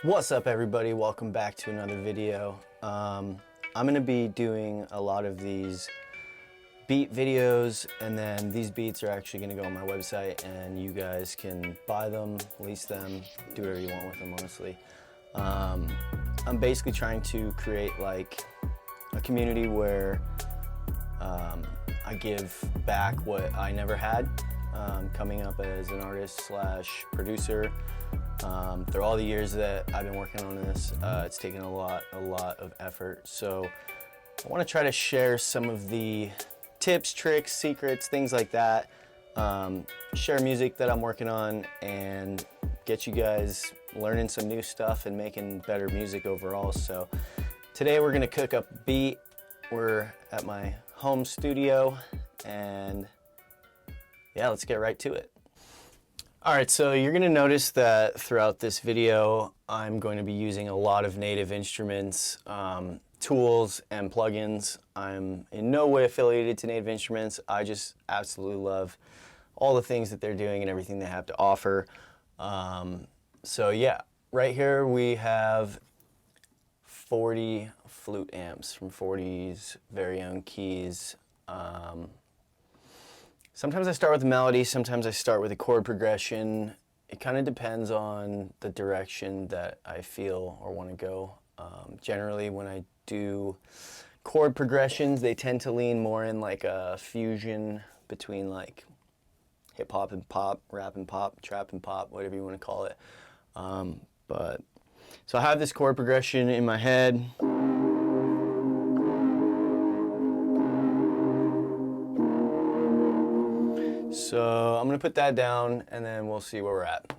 What's up, everybody? Welcome back to another video. I'm gonna be doing a lot of these beat videos, and then these beats are actually gonna go on my website and you guys can buy them, lease them, do whatever you want with them, honestly. I'm basically trying to create like a community where I give back what I never had coming up as an artist slash producer. Through all the years that I've been working on this, it's taken a lot of effort. So I want to try to share some of the tips, tricks, secrets, things like that. Share music that I'm working on and get you guys learning some new stuff and making better music overall. So today we're gonna cook up a beat. We're at my home studio and yeah, let's get right to it. All right, so you're gonna notice that throughout this video, I'm going to be using a lot of native instruments, tools, and plugins. I'm in no way affiliated to Native Instruments. I just absolutely love all the things that they're doing and everything they have to offer. So yeah, right here we have 40 flute amps from 40's very own keys. Sometimes I start with a melody, sometimes I start with a chord progression. It kind of depends on the direction that I feel or want to go. Generally, when I do chord progressions, they tend to lean more in like a fusion between like hip hop and pop, rap and pop, trap and pop, whatever you want to call it. So I have this chord progression in my head. So I'm gonna put that down and then we'll see where we're at.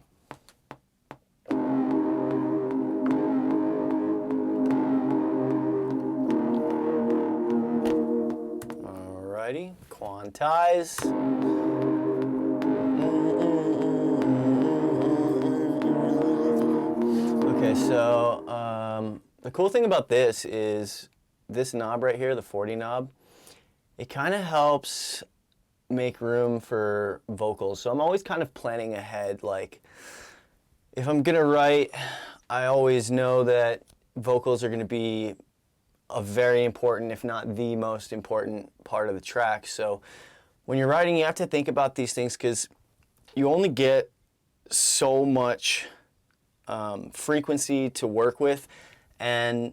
Alrighty, quantize. Okay, so the cool thing about this is this knob right here, the 40 knob, it kind of helps make room for vocals. So I'm always kind of planning ahead. Like if I'm gonna write, I always know that vocals are gonna be a very important, if not the most important part of the track. So when you're writing, you have to think about these things because you only get so much frequency to work with, and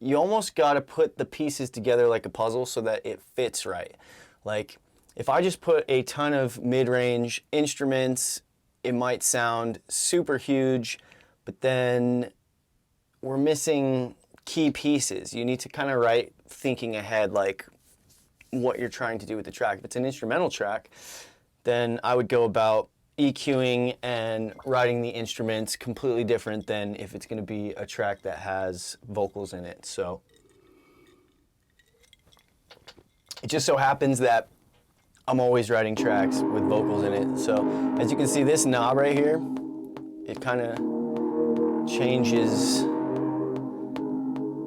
you almost got to put the pieces together like a puzzle so that it fits right. Like if I just put a ton of mid-range instruments, it might sound super huge, but then we're missing key pieces. You need to kind of write thinking ahead, like what you're trying to do with the track. If it's an instrumental track, then I would go about EQing and writing the instruments completely different than if it's going to be a track that has vocals in it. So it just so happens that I'm always writing tracks with vocals in it. So as you can see, this knob right here, it kind of changes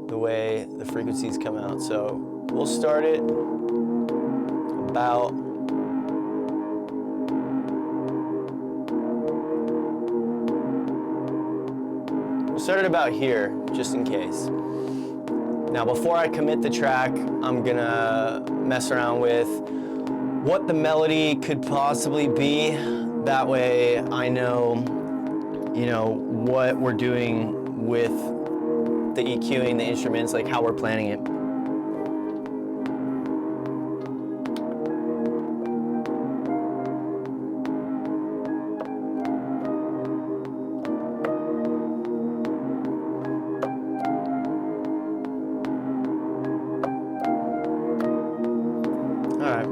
the way the frequencies come out. So we'll start it about here, just in case. Now, before I commit the track, I'm gonna mess around with what the melody could possibly be. That way I know, what we're doing with the EQing, the instruments, like how we're planning it. All right.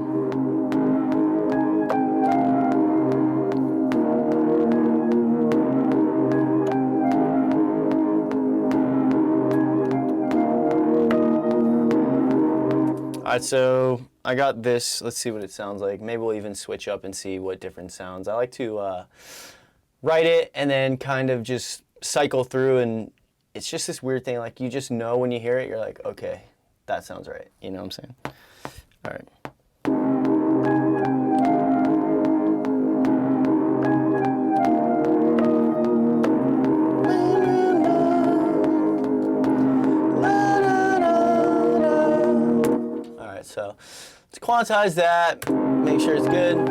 All right, so I got this. Let's see what it sounds like. Maybe we'll even switch up and see what different sounds. I like to write it and then kind of just cycle through, and it's just this weird thing. Like you just know when you hear it, you're like, okay, that sounds right. You know what I'm saying? All right. Let's quantize that, make sure it's good. 1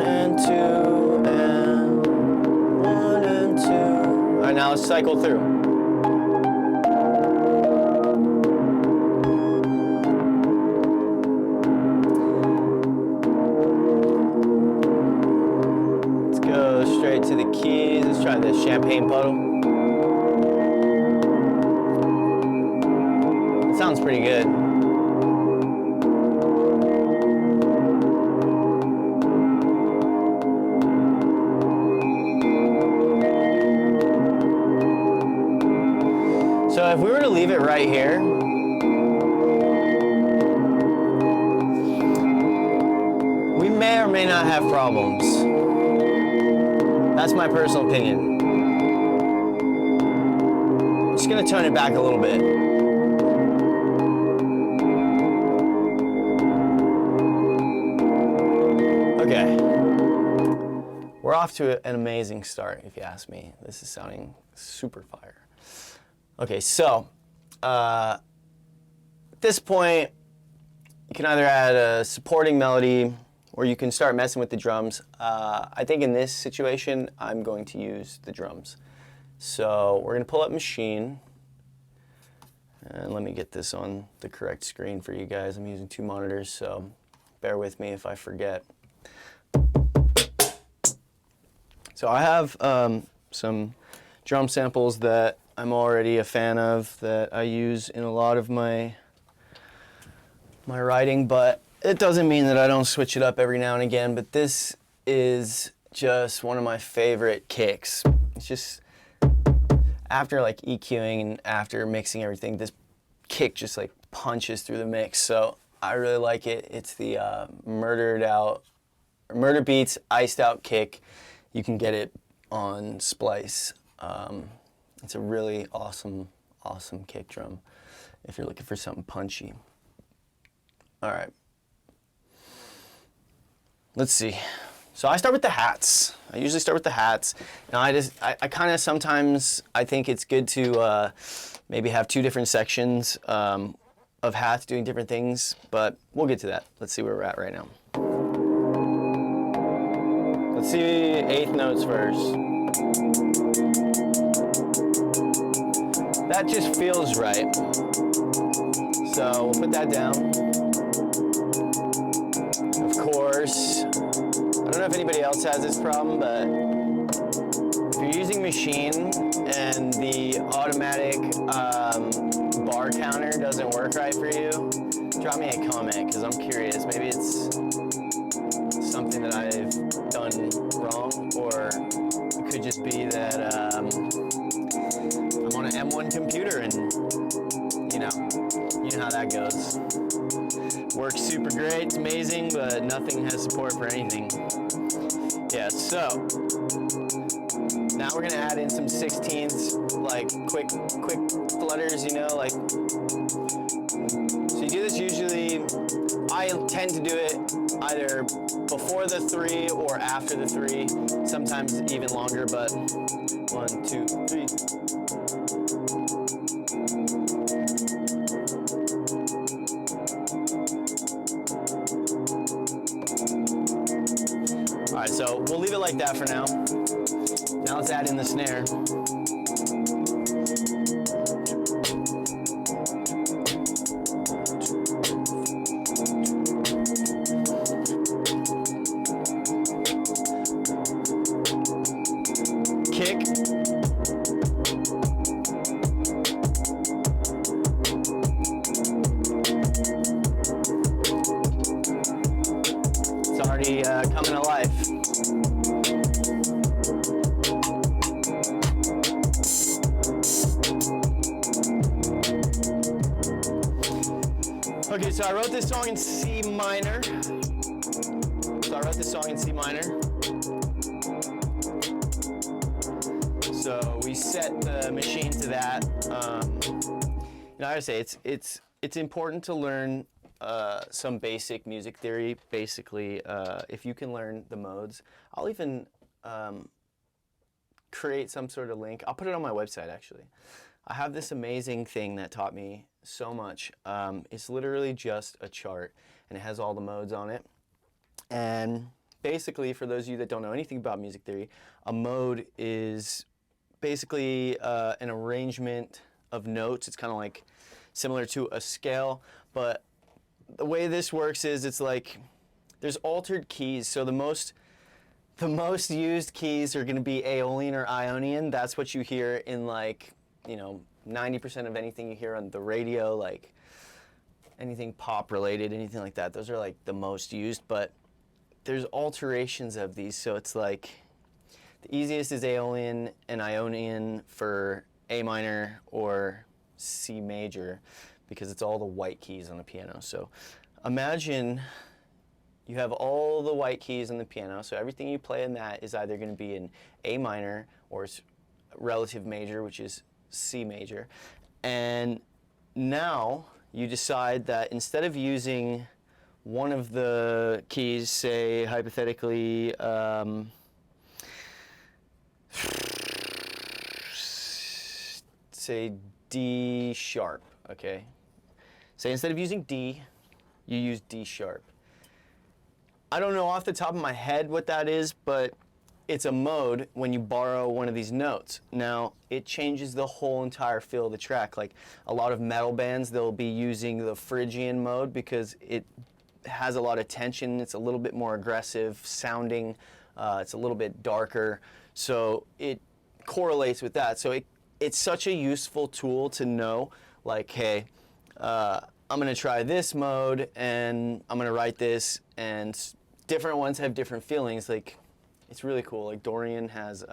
and 2 and 1 and 2. All right, now let's cycle through. Let's go straight to the keys. Let's try the champagne puddle. It sounds pretty good. So if we were to leave it right here, we may or may not have problems. That's my personal opinion. I'm just gonna tone it back a little bit. Okay. We're off to an amazing start, if you ask me. This is sounding super fire. Okay, so at this point, you can either add a supporting melody or you can start messing with the drums. I think in this situation, I'm going to use the drums. So we're going to pull up Machine. And let me get this on the correct screen for you guys. I'm using 2 monitors, so bear with me if I forget. So I have some drum samples that I'm already a fan of that I use in a lot of my writing, but it doesn't mean that I don't switch it up every now and again. But this is just one of my favorite kicks. It's just after like EQing and after mixing everything, this kick just like punches through the mix. So I really like it. It's the Murder Beats iced out kick. You can get it on Splice. It's a really awesome kick drum if you're looking for something punchy. All right. Let's see. So I start with the hats. I usually start with the hats. Now I kind of sometimes I think it's good to maybe have 2 different sections of hats doing different things, but we'll get to that. Let's see where we're at right now. Let's see 8th notes first. That just feels right. So we'll put that down. Of course, I don't know if anybody else has this problem, but if you're using Machine and the automatic bar counter doesn't work right for you, drop me a comment because I'm curious. Maybe it's something that I've done wrong, or it could just be that I'm on an M1 computer and you know how that goes. Works super great, it's amazing, but nothing has support for anything. Yeah, so now we're gonna add in some 16ths, like quick flutters, like. So you do this usually, I tend to do it either before the 3 or after the 3, sometimes even longer, but 1, 2, 3. All right, so we'll leave it like that for now. Now let's add in the snare. Kick. It's already coming to life. Okay, so I wrote this song in C minor. So we set the Machine to that. I would say it's important to learn some basic music theory. Basically, if you can learn the modes, I'll even create some sort of link. I'll put it on my website actually. I have this amazing thing that taught me so much. It's literally just a chart, and it has all the modes on it. And basically, for those of you that don't know anything about music theory, a mode is basically an arrangement of notes. It's kind of like similar to a scale, but the way this works is it's like there's altered keys. So the most used keys are going to be Aeolian or Ionian. That's what you hear in, like, you know, 90% of anything you hear on the radio, like anything pop related, anything like that. Those are like the most used, but there's alterations of these. So it's like the easiest is Aeolian and Ionian for A minor or C major, because it's all the white keys on the piano. So imagine you have all the white keys on the piano, so everything you play in that is either going to be in A minor or relative major, which is C major. And now you decide that instead of using one of the keys, say hypothetically, say D sharp, okay? Say instead of using D, you use D sharp. I don't know off the top of my head what that is, but it's a mode when you borrow one of these notes. Now, it changes the whole entire feel of the track. Like a lot of metal bands, they'll be using the Phrygian mode because it has a lot of tension. It's a little bit more aggressive sounding. It's a little bit darker. So it correlates with that. So it's such a useful tool to know, like, hey, I'm going to try this mode and I'm going to write this, and different ones have different feelings. Like, it's really cool. Like Dorian has,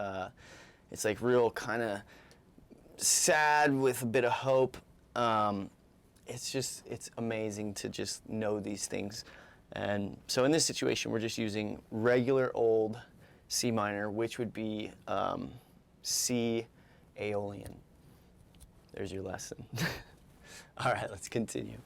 it's like real kind of sad with a bit of hope. It's amazing to just know these things. And so in this situation, we're just using regular old C minor, which would be C Aeolian. There's your lesson. All right, let's continue.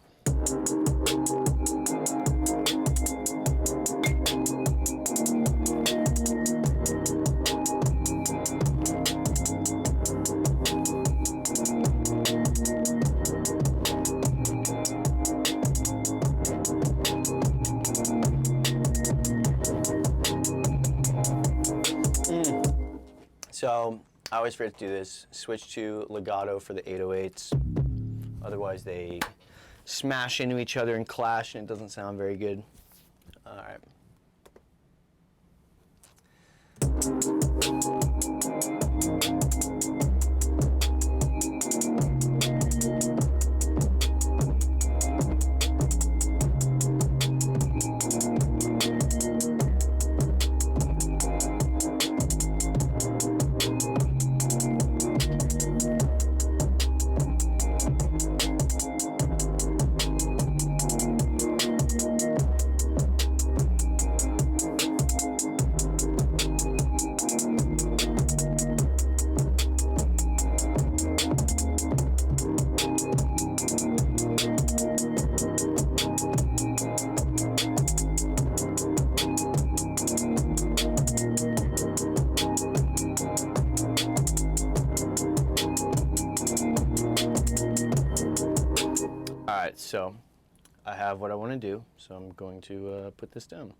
So I always forget to do this. Switch to legato for the 808s. Otherwise they smash into each other and clash, and it doesn't sound very good. All right. Alright, so I have what I want to do, so I'm going to put this down.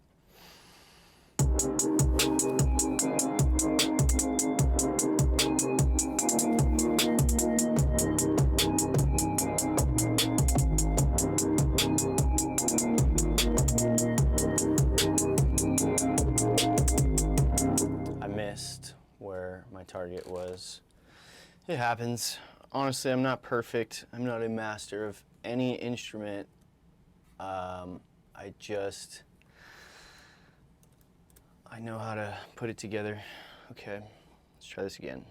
I missed where my target was. It happens. Honestly, I'm not perfect. I'm not a master of any instrument. I know how to put it together. Okay, let's try this again.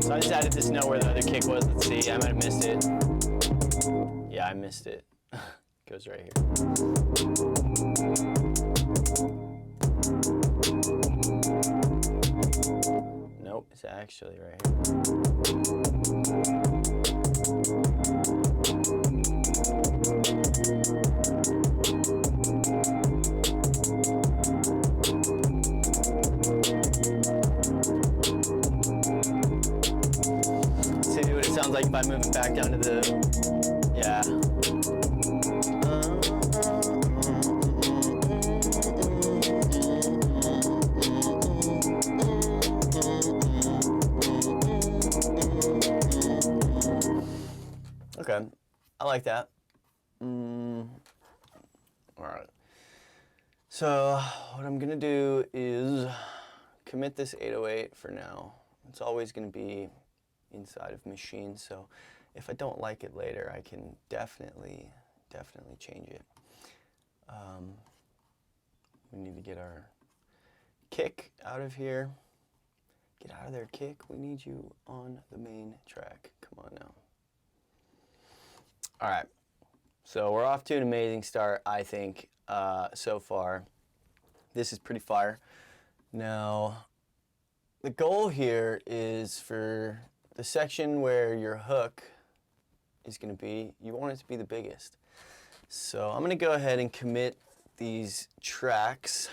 So I just added this note where the other kick was. Let's see, I might have missed it. I missed it. Goes right here. Nope, it's actually right here. See what it sounds like if I move it back down to the, yeah. Okay, I like that. All right. So what I'm gonna do is commit this 808 for now. It's always gonna be inside of Machine, so if I don't like it later, I can definitely change it. We need to get our kick out of here. Get out of there, kick. We need you on the main track. Come on now. All right, so we're off to an amazing start, I think, so far. This is pretty fire. Now, the goal here is for the section where your hook is going to be, you want it to be the biggest. So I'm going to go ahead and commit these tracks.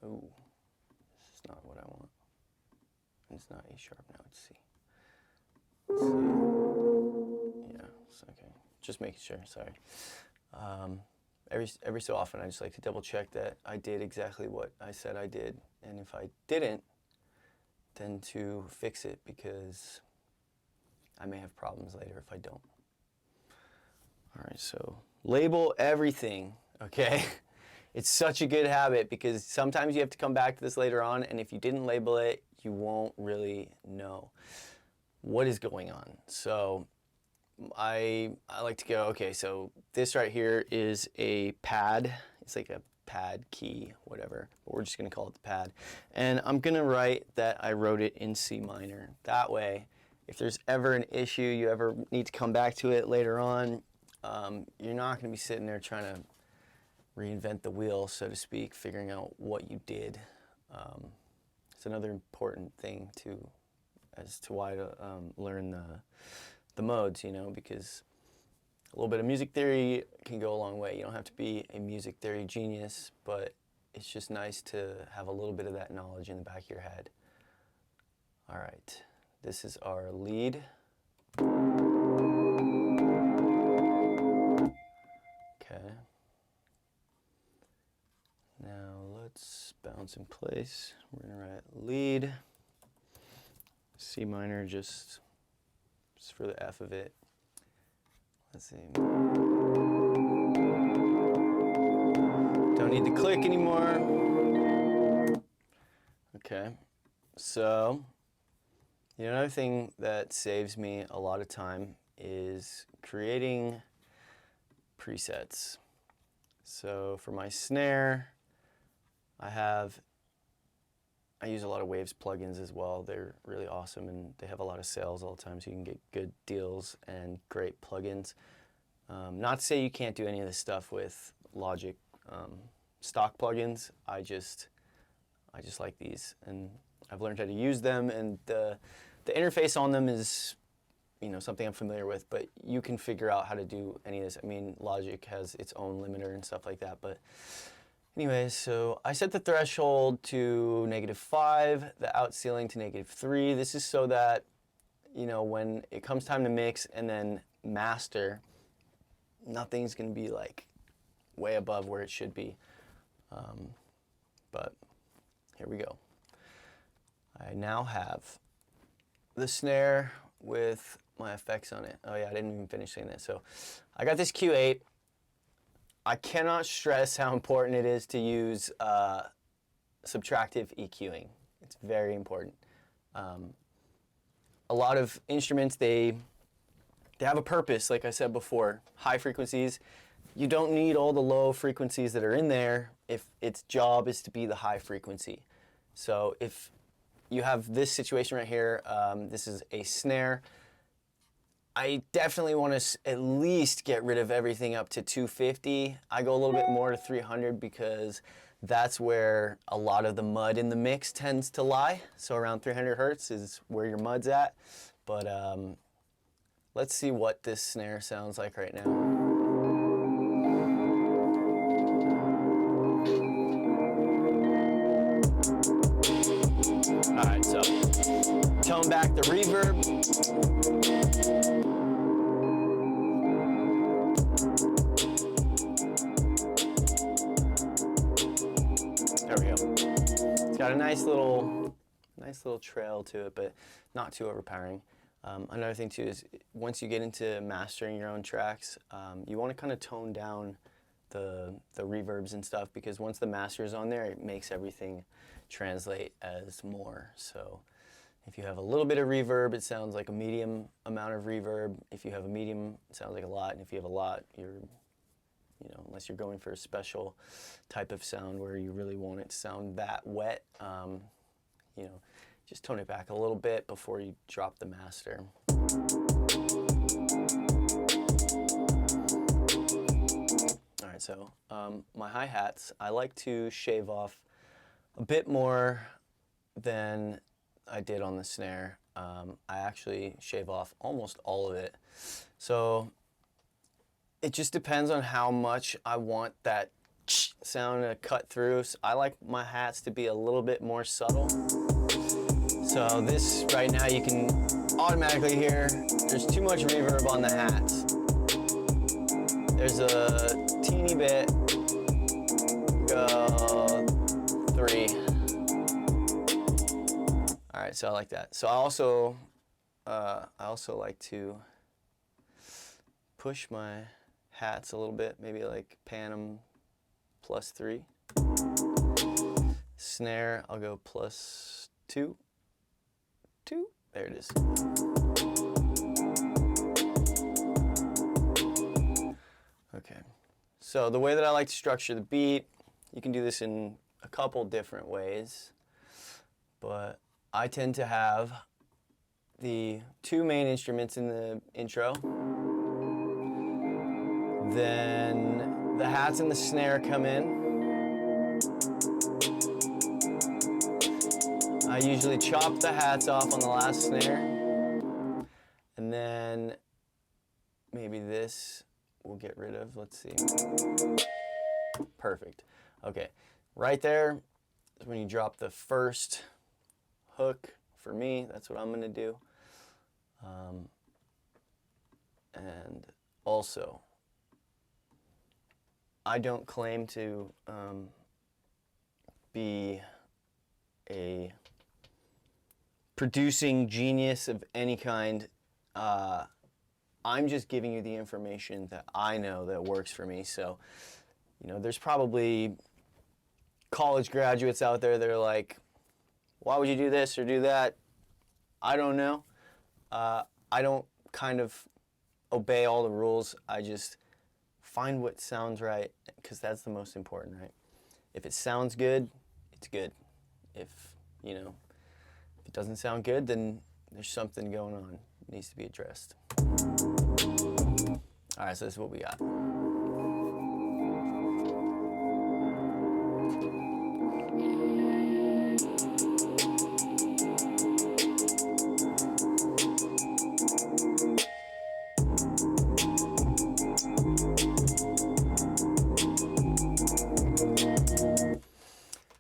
Ooh, this is not what I want. It's not A sharp now, it's C. Let's see. Okay, just making sure, sorry. Every so often I just like to double check that I did exactly what I said I did, and if I didn't, then to fix it, because I may have problems later if I don't. All right, so label everything, okay? It's such a good habit because sometimes you have to come back to this later on, and if you didn't label it, you won't really know what is going on. So I like to go, okay, so this right here is a pad. It's like a pad key, whatever, but we're just gonna call it the pad. And I'm gonna write that I wrote it in C minor. That way, if there's ever an issue, you ever need to come back to it later on, you're not gonna be sitting there trying to reinvent the wheel, so to speak, figuring out what you did. It's another important thing too, as to why to learn the modes, you know, because a little bit of music theory can go a long way. You don't have to be a music theory genius, but it's just nice to have a little bit of that knowledge in the back of your head. All right, this is our lead. Okay. Now let's bounce in place. We're gonna write lead, C minor, just for the F of it. Let's see. Don't need to click anymore. Okay, so another thing that saves me a lot of time is creating presets. So for my snare, I use a lot of Waves plugins as well. They're really awesome, and they have a lot of sales all the time, so you can get good deals and great plugins. Not to say you can't do any of this stuff with Logic stock plugins. I just like these, and I've learned how to use them, and the interface on them is, you know, something I'm familiar with, but you can figure out how to do any of this. I mean, Logic has its own limiter and stuff like that, but anyways, so I set the threshold to -5, the out ceiling to -3. This is so that, you know, when it comes time to mix and then master, nothing's gonna be like way above where it should be. But here we go. I now have the snare with my effects on it. Oh yeah, I didn't even finish saying that. So I got this Q8. I cannot stress how important it is to use subtractive EQing. It's very important. A lot of instruments, they have a purpose, like I said before. High frequencies, you don't need all the low frequencies that are in there if its job is to be the high frequency. So if you have this situation right here, this is a snare. I definitely want to at least get rid of everything up to 250. I go a little bit more to 300 because that's where a lot of the mud in the mix tends to lie. So around 300 hertz is where your mud's at. But let's see what this snare sounds like right now. All right, so tone back the reverb. There we go. It's got a nice little trail to it, but not too overpowering. Another thing too is once you get into mastering your own tracks, you want to kind of tone down the reverbs and stuff, because once the master is on there, it makes everything translate as more. So if you have a little bit of reverb, it sounds like a medium amount of reverb. If you have a medium, it sounds like a lot. And if you have a lot, unless you're going for a special type of sound where you really want it to sound that wet, just tone it back a little bit before you drop the master. All right, so my hi-hats, I like to shave off a bit more than I did on the snare. I actually shave off almost all of it. So it just depends on how much I want that sound to cut through. So I like my hats to be a little bit more subtle. So this right now you can automatically hear there's too much reverb on the hats. There's a teeny bit. Go 3. All right, so I like that. So I also like to push my hats a little bit, maybe like pan them +3. Snare, I'll go +2. There it is. Okay, so the way that I like to structure the beat, you can do this in a couple different ways, but I tend to have the 2 main instruments in the intro, then the hats and the snare come in. I usually chop the hats off on the last snare, and then maybe this we'll get rid of. Let's see. Perfect. Okay, right there is when you drop the first hook. For me, that's what I'm going to do. And also, I don't claim to be a producing genius of any kind. I'm just giving you the information that I know that works for me. So, there's probably college graduates out there that are like, why would you do this or do that? I don't know. I don't kind of obey all the rules. I just find what sounds right, because that's the most important, right? If it sounds good, it's good. If it doesn't sound good, then there's something going on. It needs to be addressed. All right, so this is what we got.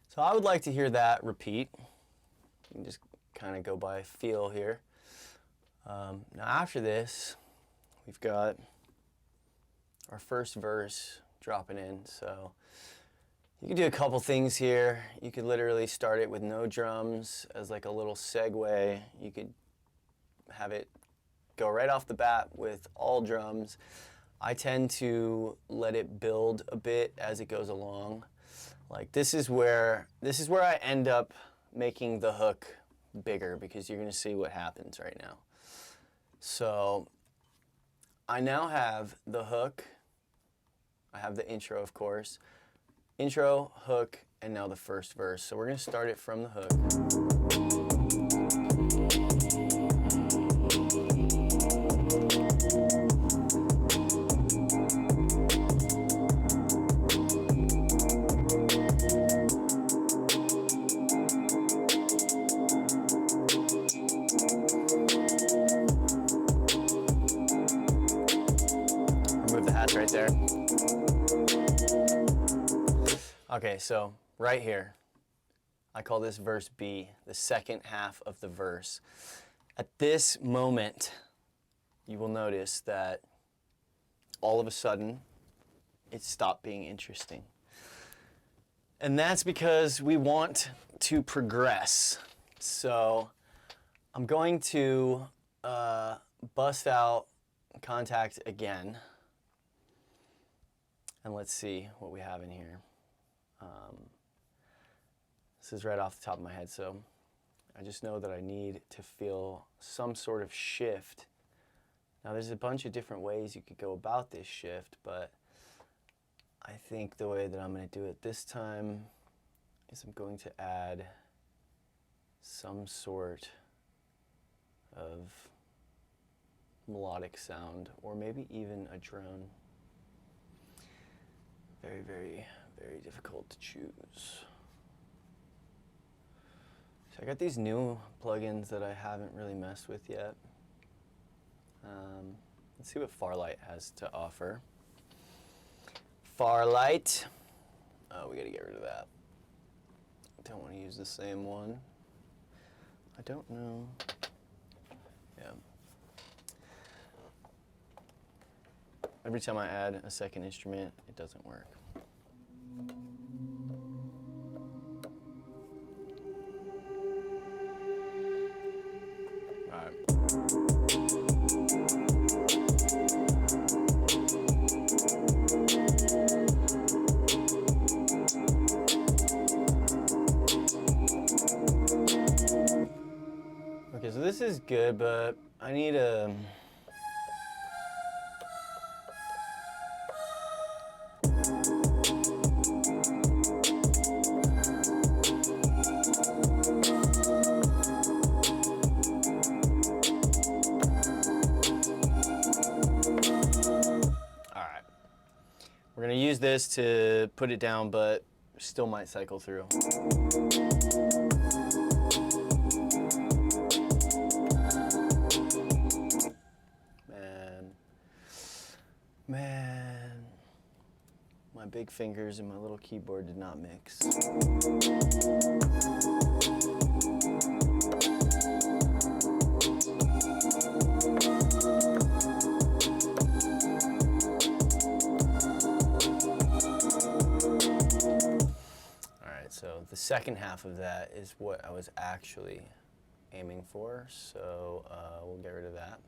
So I would like to hear that repeat. You can just kind of go by feel here. Now after this, we've got our first verse dropping in. So you can do a couple things here. You could literally start it with no drums as like a little segue. You could have it go right off the bat with all drums. I tend to let it build a bit as it goes along. Like this is where I end up making the hook bigger, because you're going to see what happens right now. So I now have the hook. I have the intro, of course. Intro, hook, and now the first verse. So we're going to start it from the hook. there. Okay, so right here, I call this verse B, the second half of the verse. At this moment, you will notice that all of a sudden, it stopped being interesting. And that's because we want to progress. So I'm going to bust out contact again. And let's see what we have in here. This is right off the top of my head, so I just know that I need to feel some sort of shift. Now there's a bunch of different ways you could go about this shift, but I think the way that I'm going to do it this time is I'm going to add some sort of melodic sound, or maybe even a drone. Very, very, very difficult to choose. So I got these new plugins that I haven't really messed with yet. Let's see what Farlight has to offer. Farlight. Oh, we gotta get rid of that. Don't want to use the same one. I don't know. Yeah. Every time I add a second instrument, it doesn't work. All right. Okay, so this is good, but I need a... We're going to use this to put it down, but still might cycle through. Man, my big fingers and my little keyboard did not mix. So the second half of that is what I was actually aiming for, so we'll get rid of that.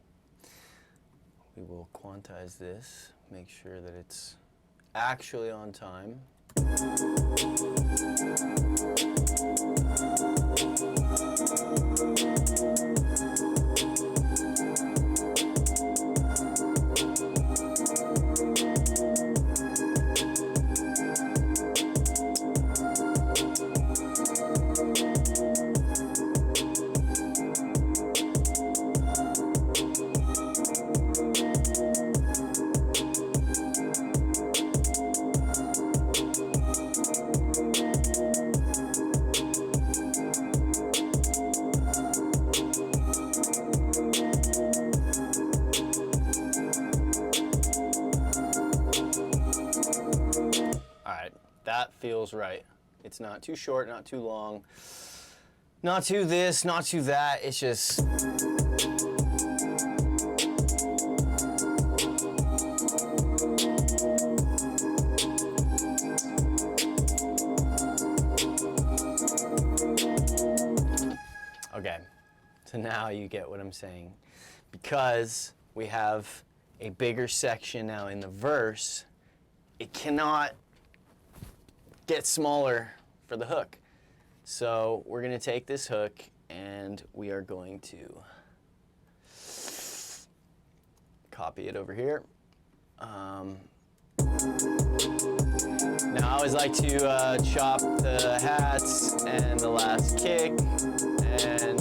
We will quantize this, make sure that it's actually on time. That feels right. It's not too short, not too long, not too this, not too that. It's just... Okay, so now you get what I'm saying. Because we have a bigger section now in the verse, it cannot get smaller for the hook. So we're going to take this hook and we are going to copy it over here. Now I always like to chop the hats and the last kick and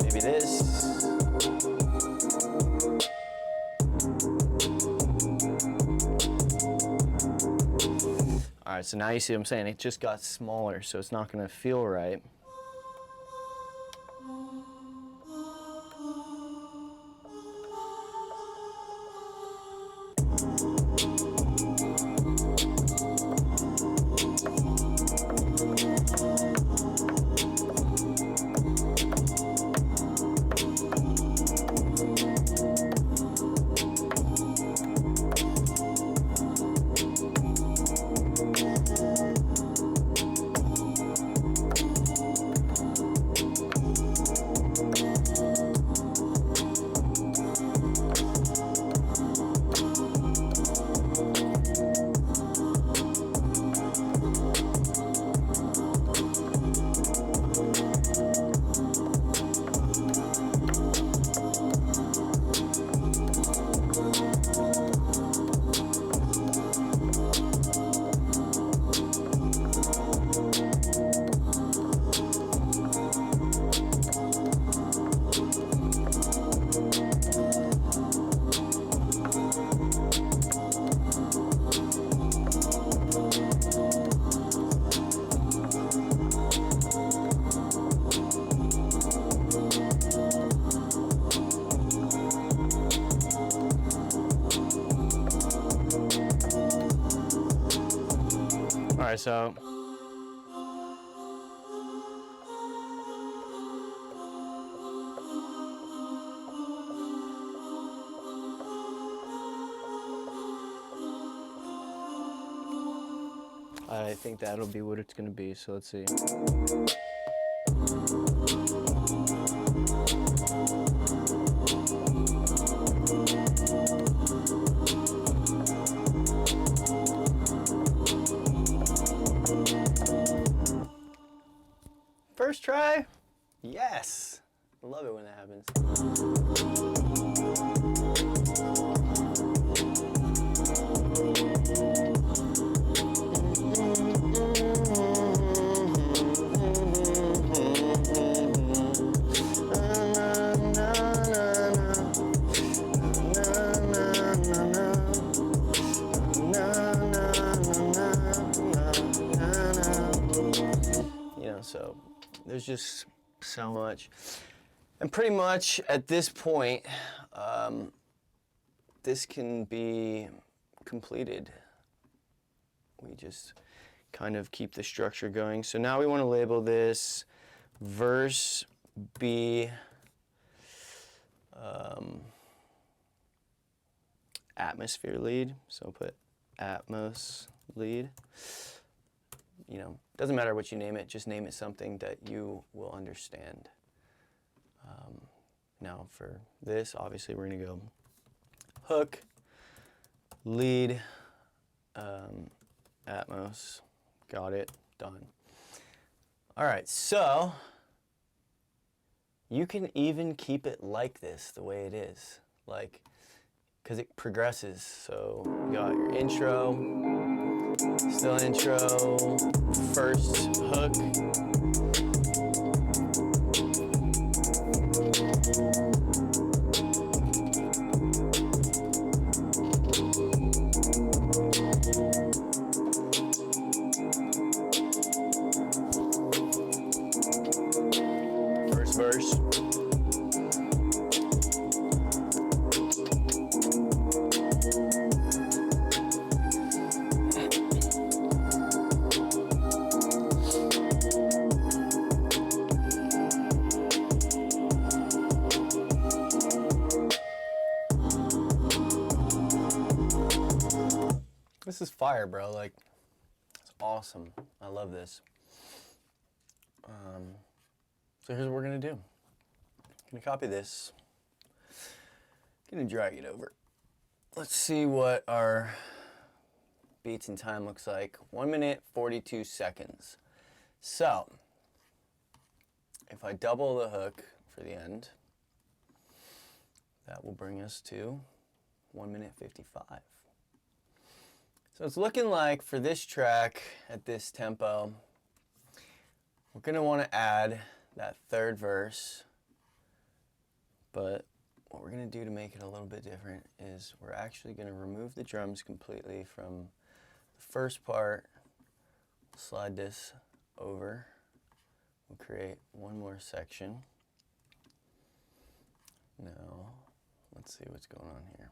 maybe this. All right, so now you see what I'm saying. It just got smaller, so it's not going to feel right. right, so I think that'll be what it's gonna be, so let's see. First try? Yes! I love it when that happens. You know, so there's just so much. And pretty much at this point, this can be completed. We just kind of keep the structure going. So now we want to label this verse B atmosphere lead. So put Atmos lead. You know, doesn't matter what you name it, just name it something that you will understand. Now for this, obviously we're gonna go hook, lead, Atmos, got it, done. All right, so you can even keep it like this, the way it is, like, because it progresses. So you got your intro, still intro, first hook, first verse. This is fire, bro. Like, it's awesome. I love this. So here's what we're gonna do. I'm gonna copy this. Gonna drag it over. Let's see what our beats and time looks like. 1 minute, 42 seconds. So, if I double the hook for the end, that will bring us to 1 minute 55. So it's looking like for this track at this tempo, we're gonna wanna add that third verse, but what we're gonna do to make it a little bit different is we're actually gonna remove the drums completely from the first part, slide this over, we'll create one more section. Now, let's see what's going on here.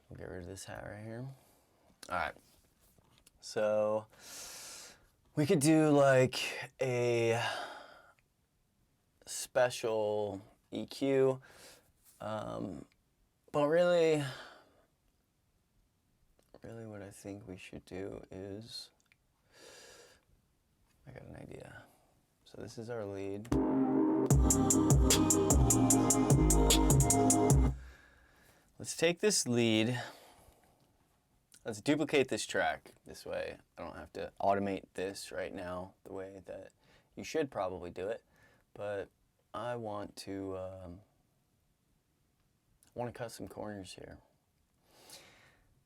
We'll get rid of this hat right here. All right. So we could do like a special EQ, but really what I think we should do is, I got an idea. So this is our lead. Let's take this lead. Let's duplicate this track. This way I don't have to automate this right now the way that you should probably do it. But I want to cut some corners here.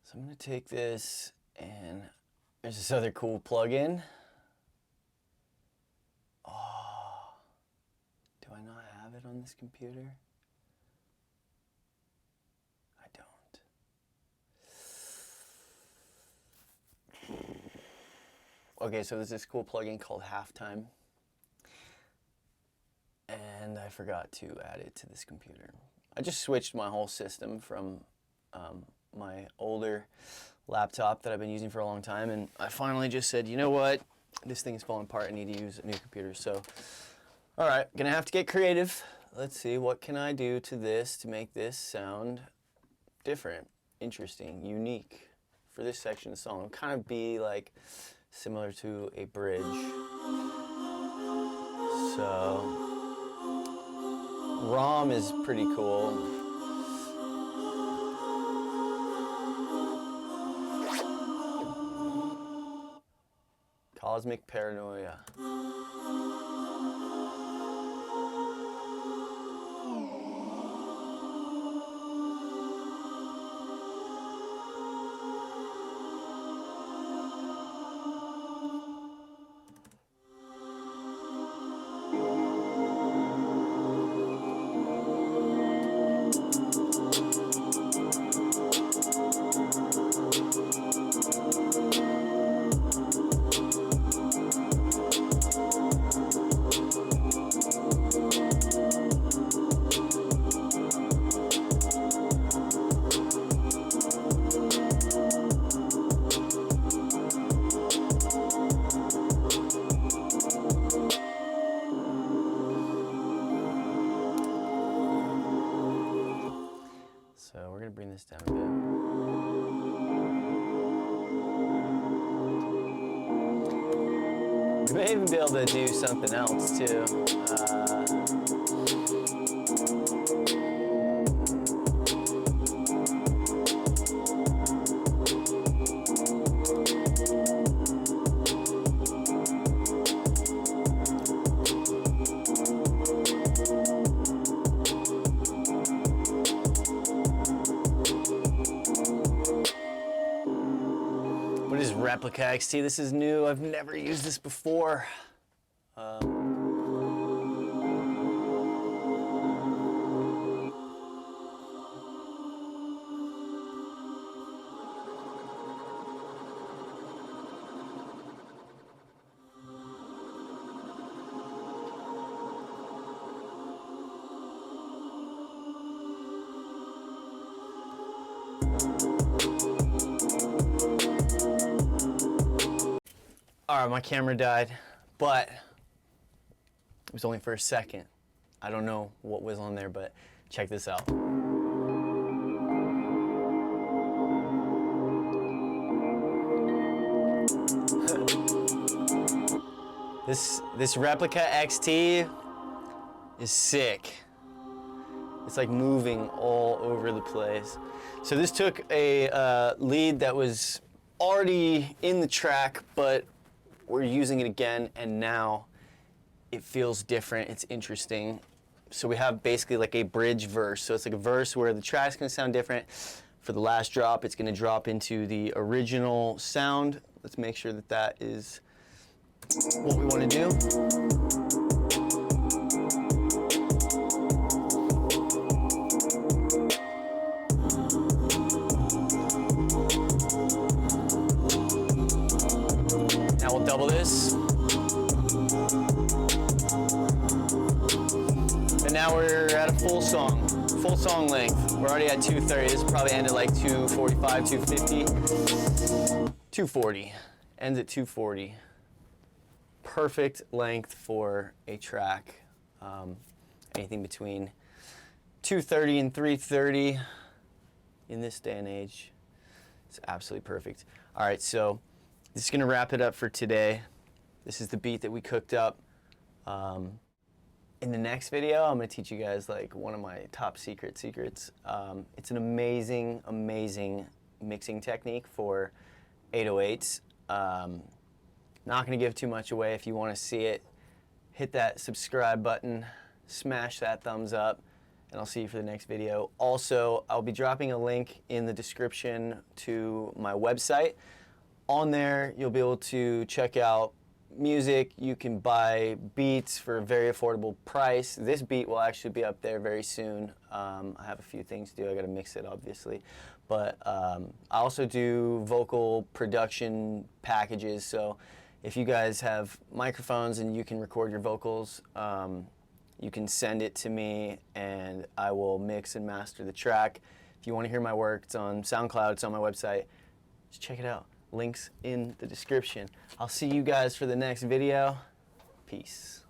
So I'm going to take this, and there's this other cool plugin. Oh, do I not have it on this computer? I don't. Okay, so there's this cool plugin called Halftime, and I forgot to add it to this computer. I just switched my whole system from my older laptop that I've been using for a long time, and I finally just said, you know what, this thing is falling apart, I need to use a new computer. So, all right, gonna have to get creative. Let's see, what can I do to this to make this sound different, interesting, unique for this section of the song. It'll kind of be like similar to a bridge. So ROM is pretty cool. Cosmic Paranoia. So we're gonna bring this down a bit. We may even be able to do something else too. What is Replica XT? This is new. I've never used this before. All right, my camera died, but it was only for a second. I don't know what was on there, but check this out. This Replica XT is sick. It's like moving all over the place. So this took a lead that was already in the track, but we're using it again, and now it feels different. It's interesting. So we have basically like a bridge verse. So it's like a verse where the track's gonna sound different. For the last drop, it's gonna drop into the original sound. Let's make sure that that is what we wanna do. Now we'll double this. And now we're at a full song length. We're already at 2:30. This will probably end at like 2:45, 2:50. 2:40. Ends at 2:40. Perfect length for a track. Anything between 2:30 and 3:30 in this day and age. It's absolutely perfect. All right, so this is gonna wrap it up for today. This is the beat that we cooked up. In the next video, I'm gonna teach you guys like one of my top secrets. It's an amazing, amazing mixing technique for 808s. Not gonna give too much away. If you wanna see it, hit that subscribe button, smash that thumbs up, and I'll see you for the next video. Also, I'll be dropping a link in the description to my website. On there, you'll be able to check out music. You can buy beats for a very affordable price. This beat will actually be up there very soon. I have a few things to do. I gotta mix it, obviously. But I also do vocal production packages. So if you guys have microphones and you can record your vocals, you can send it to me and I will mix and master the track. If you want to hear my work, it's on SoundCloud, it's on my website. Just check it out. Links in the description. I'll see you guys for the next video. Peace.